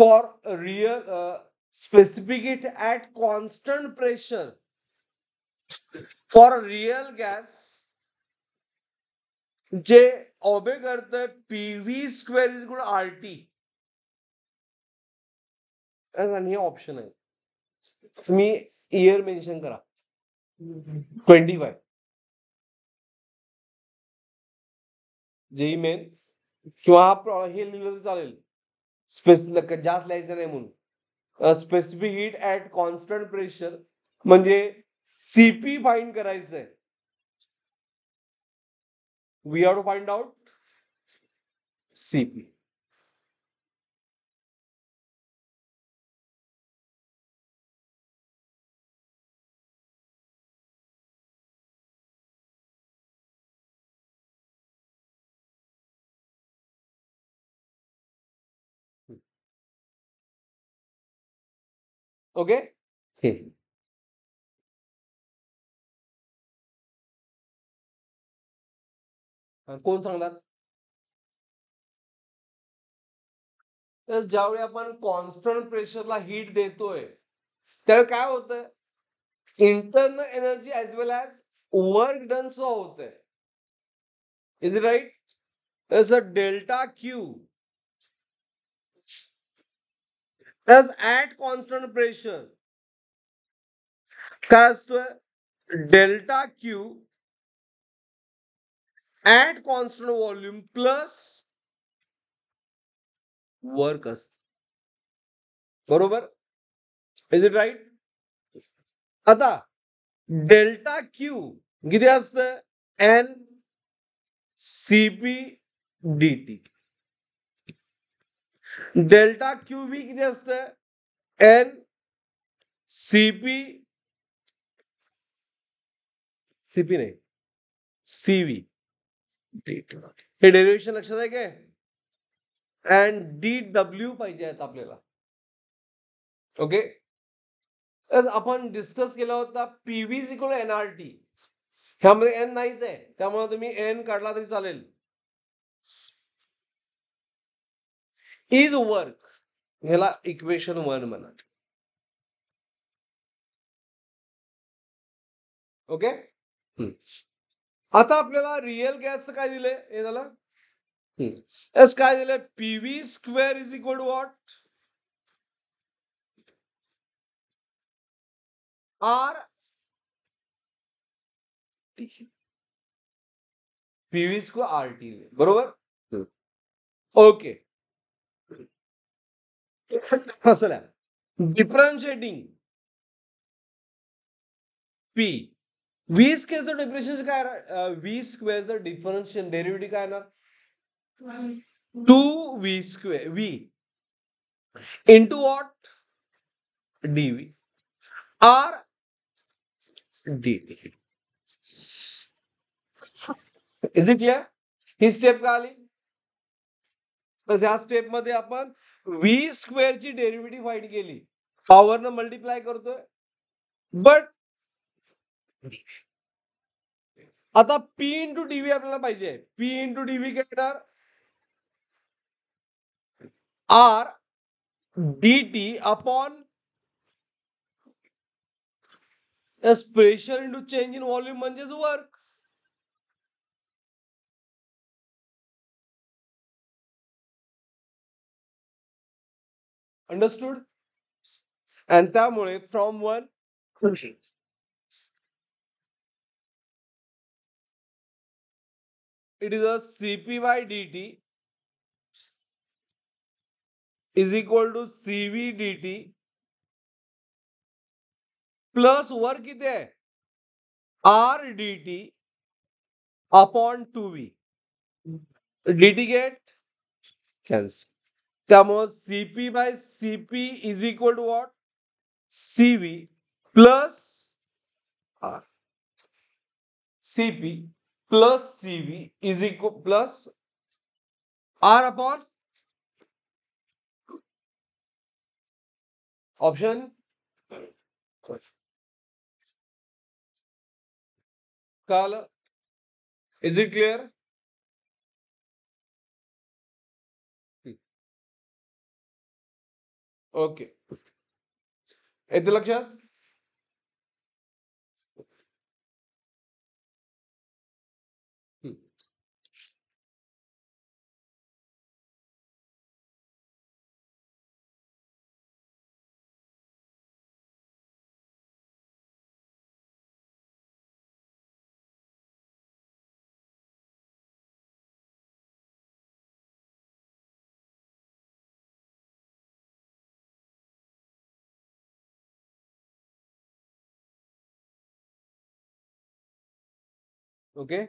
for real specific it at constant pressure for a real gas जे obey करतंय P V square is equal R T आणि हे option आहे. तुम्ही year mention करा 25 जेई मेन किंवा हे लिहिलं तर चालेल स्पेसिफिक जास्त लिहायचं नाही म्हणून specific heat at constant pressure म्हणजे सीपी फाइंड करायचंय. We have to find out C P. Okay. कोण सांगणार? तर ज्यावेळी आपण कॉन्स्टंट प्रेशरला हीट देतोय त्यावेळी काय होतंय internal energy as well as work done so होतंय. Is it right? there's a delta Q as at constant pressure काय असतोय delta Q at constant volume plus work असत. बरोबर? Is it right? आता डेल्टा क्यू किती असतं N C P D delta Q V किती असतं एन सीपी सीपी नाही सीव्ही. हे डेरिव्हेशन लक्षात आहे काय? अँड डी डब्ल्यू पाहिजे आहेत आपल्याला. ओके. आपण डिस्कस केला होता पीव्ही इज इक्वल एनआरटी. ह्यामध्ये एन नाहीच आहे त्यामुळे तुम्ही एन काढला तरी चालेल. इज वर्क ह्याला इक्वेशन 1 म्हणा. ओके. आता आपल्याला रिअल गॅसचं काय दिलंय हे झालं काय दिलंय P V square is equal to what R P V square R T. बरोबर. ओके. असं डिफरन्शिएटिंग पी व्ही स्क्वेअरचं डिफरन्शिएशन काय व्ही स्क्वेअरचं डिफरन्शिएशन डेरिव्हेटिव्ह काय येणार 2v square V into what D V R dt. Is it clear? ही स्टेप का आली? ह्या स्टेप मध्ये आपण व्ही स्क्वेअरची डेरिव्हेटिव्ह फाइंड केली पॉवरनं मल्टिप्लाय करतोय. बट आता पी इंटू डीव्ही आपल्याला पाहिजे. पी इंटू डीव्ही काय येणार R dt upon pressure into change in volume म्हणजेच वर्क. अंडरस्टूड? आणि त्यामुळे from 1 it is a cp by dt is equal to cv dt plus work किती आहे R dt upon 2v. dt get cancel. त्यामुळे CP by CP is equal to what CV plus R. CP plus CV is equal plus R upon option कळालं? Is it clear? Okay. येते लक्षात? हं. Okay.